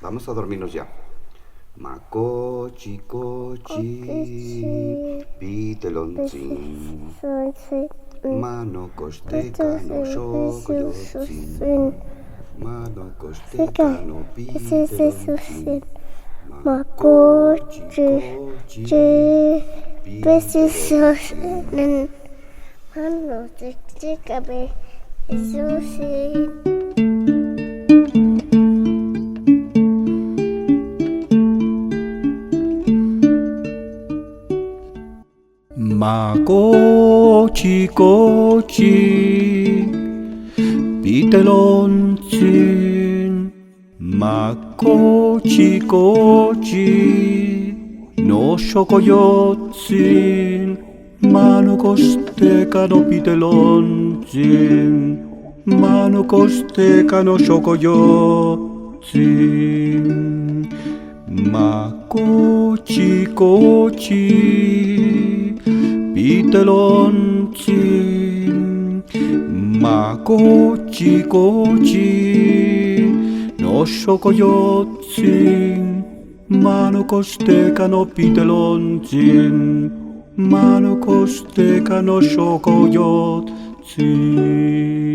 Vamos a dormirnos ya. Makochi, kochi, pitelontzin. Mano kosteka no shokoyotsin. Mano kosteka no pitelontzin. Makochi, kochi, pitelontzin. Mano kosteka Jesusin. Makochi, kochi, pitelontzin. Makochi, kochi, no shokoyotsin. Mano kosteka no pitelontzin. Mano kosteka no shokoyotsin. Makochi, kochi, pitelontzin. Makochi, kochi, no shokoyotsin. Mano kosteka no pitelontzin. Mano kosteka no shokoyotsin.